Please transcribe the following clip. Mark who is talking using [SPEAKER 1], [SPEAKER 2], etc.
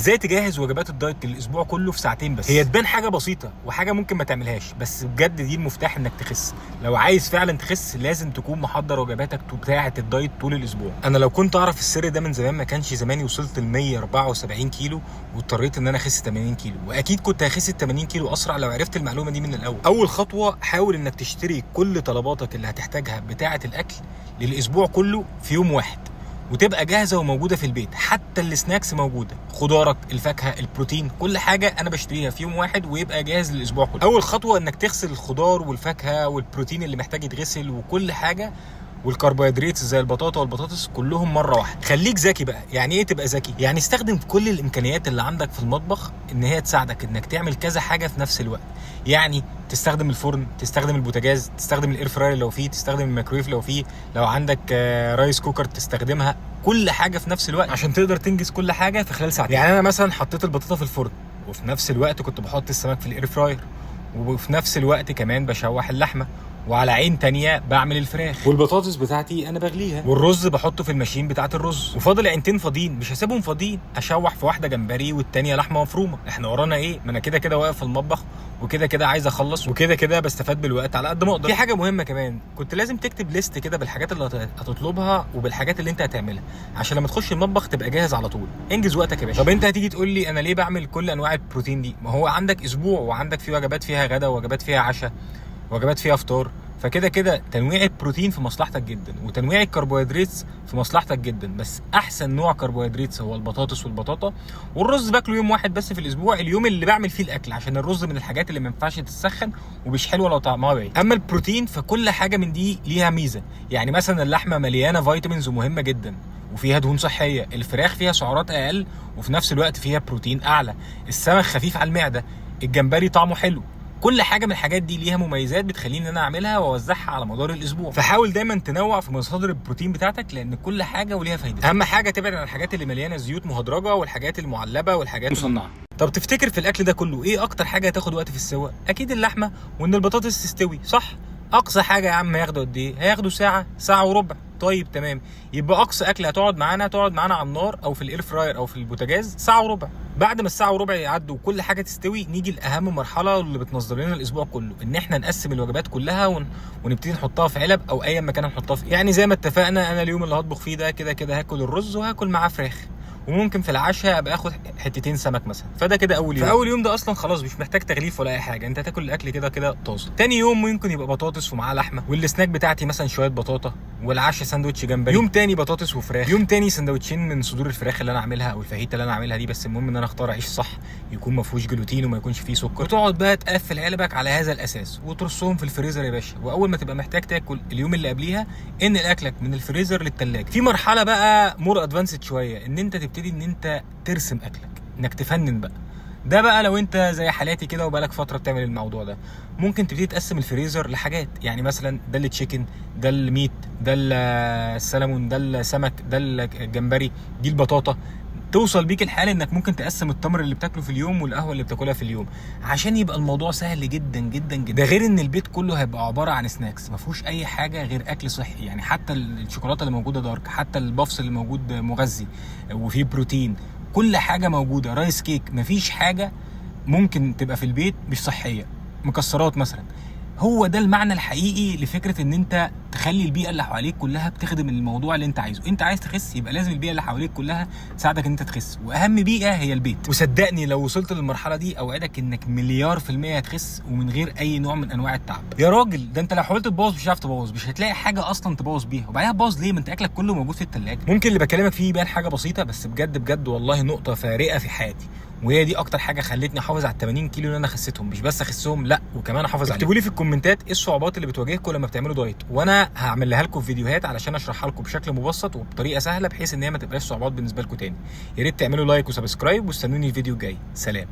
[SPEAKER 1] ازاي تجهز وجبات الدايت للاسبوع كله في ساعتين بس؟ هي تبان حاجه بسيطه وحاجه ممكن ما تعملهاش، بس بجد دي المفتاح انك تخس. لو عايز فعلا تخس لازم تكون محضر وجباتك بتاعه الدايت طول الاسبوع. انا لو كنت اعرف السر ده من زمان ما كانش زماني وصلت ل 174 كيلو واضطريت ان انا اخس 80 كيلو، واكيد كنت هخس ال 80 كيلو اسرع لو عرفت المعلومه دي من الاول. اول خطوه حاول انك تشتري كل طلباتك اللي هتحتاجها بتاعه الاكل للاسبوع كله في يوم واحد، وتبقى جاهزه وموجوده في البيت. حتى السناكس موجوده، خضارك، الفاكهه، البروتين، كل حاجه انا بشتريها في يوم واحد ويبقى جاهز للاسبوع كله. اول خطوه انك تغسل الخضار والفاكهه والبروتين اللي محتاج يتغسل وكل حاجه، والكربوهيدرات زي البطاطا والبطاطس كلهم مره واحده. خليك ذكي بقى. يعني ايه تبقى ذكي؟ يعني استخدم كل الامكانيات اللي عندك في المطبخ ان هي تساعدك انك تعمل كذا حاجه في نفس الوقت. يعني تستخدم الفرن، تستخدم البوتاجاز، تستخدم الاير فراير لو فيه، تستخدم الميكرويف لو فيه، لو عندك رايس كوكر تستخدمها. كل حاجه في نفس الوقت عشان تقدر تنجز كل حاجه في خلال ساعتين. يعني انا مثلا حطيت البطاطا في الفرن وفي نفس الوقت كنت بحط السمك في الاير فراير، وفي نفس الوقت كمان بشوح اللحمه، وعلى عين تانية بعمل الفراخ، والبطاطس بتاعتي انا بغليها، والرز بحطه في الماشين بتاعت الرز، وفاضل عينتين فاضيين مش هسيبهم فاضيين، اشوح في واحده جمبري والتانيه لحمه مفرومه. احنا ورانا ايه؟ ما انا كده كده واقف في المطبخ، وكده كده عايز اخلص، وكده كده بستفاد بالوقت على قد ما اقدر. في حاجه مهمه كمان، كنت لازم تكتب ليست كده بالحاجات اللي هتطلبها وبالحاجات اللي انت هتعملها عشان لما تخش المطبخ تبقى جاهز على طول. انجز وقتك يا باشا. طب انت هتيجي تقول لي انا ليه بعمل كل انواع البروتين دي؟ ما هو عندك اسبوع وعندك فيه وجبات فيها غدا ووجبات فيها عشاء ووجبات فيها فطار، فكده كده تنويع البروتين في مصلحتك جدا، وتنويع الكربوهيدرات في مصلحتك جدا. بس احسن نوع كربوهيدرات هو البطاطس والبطاطا، والرز باكله يوم واحد بس في الاسبوع، اليوم اللي بعمل فيه الاكل، عشان الرز من الحاجات اللي ما ينفعش تتسخن ومش حلوه لو طعمها باين. اما البروتين فكل حاجه من دي ليها ميزه. يعني مثلا اللحمه مليانه فيتامينز ومهمه جدا وفيها دهون صحيه، الفراخ فيها سعرات اقل وفي نفس الوقت فيها بروتين اعلى، السمك خفيف على المعده، الجمبري طعمه حلو. كل حاجه من الحاجات دي ليها مميزات بتخليني ان انا اعملها واوزعها على مدار الاسبوع. فحاول دايما تنوع في مصادر البروتين بتاعتك، لان كل حاجه وليها فايده. اهم حاجه تبعد عن الحاجات اللي مليانه زيوت مهدرجه والحاجات المعلبه والحاجات المصنعه. طب تفتكر في الاكل ده كله ايه اكتر حاجه هتاخد وقت في السوا؟ اكيد اللحمه، وان البطاطس تستوي، صح؟ اقصى حاجه يا عم هياخدوا قد ايه؟ هياخدوا ساعه، ساعه وربع. طيب تمام، يبقى اقصى اكل هتقعد معانا على النار او في الاير فراير او في البوتاجاز ساعه وربع. بعد ما الساعه وربع يعدوا وكل حاجه تستوي، نيجي لاهم مرحله اللي بتنظم لنا الاسبوع كله، ان احنا نقسم الوجبات كلها ونبتدي نحطها في علب او اي مكان نحطها فيه. يعني زي ما اتفقنا، انا اليوم اللي هطبخ فيه ده كده كده هاكل الرز وهاكل معاه فراخ، وممكن في العشاء ابقى اخد حتتين سمك مثلا. فده كده اول يوم. فاول يوم ده اصلا خلاص مش محتاج تغليف ولا اي حاجه، انت هتاكل الاكل كده كده طازه. تاني يوم ممكن يبقى بطاطس ومعاه لحمه، والسناك بتاعتي مثلا شويه بطاطا، والعشاء ساندوتش جمبري. يوم تاني بطاطس وفراخ، يوم تاني سندوتشين من صدور الفراخ اللي انا عاملها او الفاهيتا اللي انا عاملها دي، بس المهم ان انا اختار عيش صح يكون ما فيهوش جلوتين وما يكونش فيه سكر، وتقعد بقى تقفل علبك على هذا الاساس وترصهم في الفريزر يا باشا. واول ما تبقى محتاج تاكل اليوم اللي قبليها انقل اكلك من الفريزر للثلاجه. في مرحله بقى مور ادفانسد شويه، ان انت تبتدي ان انت ترسم اكلك، انك تفنن بقى. ده بقى لو انت زي حالاتي كده وبقالك فتره بتعمل الموضوع ده، ممكن تبتدي تقسم الفريزر لحاجات. يعني مثلا ده التشيكن، ده الميت، ده السلمون، ده السمك، ده الجمبري، دي البطاطا. توصل بيك الحال انك ممكن تقسم التمر اللي بتاكله في اليوم والقهوه اللي بتاكلها في اليوم، عشان يبقى الموضوع سهل جدا جدا جدا. ده غير ان البيت كله هيبقى عباره عن سناكس، ما فيهوش اي حاجه غير اكل صحي. يعني حتى الشوكولاته اللي موجوده دارك، حتى البافس اللي موجود مغذي وفيه بروتين، كل حاجه موجوده. رايس كيك، مفيش حاجه ممكن تبقى في البيت مش صحيه. مكسرات مثلا. هو ده المعنى الحقيقي لفكره ان انت تخلي البيئه اللي حواليك كلها بتخدم الموضوع اللي انت عايزه. انت عايز تخس، يبقى لازم البيئه اللي حواليك كلها تساعدك ان انت تخس، واهم بيئه هي البيت. وصدقني لو وصلت للمرحله دي اوعدك انك مليار في المية هتخس ومن غير اي نوع من انواع التعب. يا راجل ده انت لو حاولت تبوظ مش هتعرف تبوظ، مش هتلاقي حاجه اصلا تبوظ بيها. وبعدين تبوظ ليه؟ ما انت اكلك كله موجود في الثلاجه. ممكن اللي بكلمك فيه يبان حاجه بسيطه، بس بجد بجد والله نقطه فارقه في حياتي، وهي دي اكتر حاجه خلتني احافظ على ال 80 كيلو اللي انا خسيتهم. مش بس اخسهم، لا وكمان احافظ عليهم. اكتبوا لي في الكومنتات ايه الصعوبات اللي بتواجهكم لما بتعملوا دايت، وانا هعملها لكم في فيديوهات علشان اشرحها لكم بشكل مبسط وبطريقه سهله، بحيث ان هي ما تبقاش صعوبات بالنسبه لكم تاني. يا ريت تعملوا لايك وسبسكرايب، واستنوني الفيديو الجاي. سلام.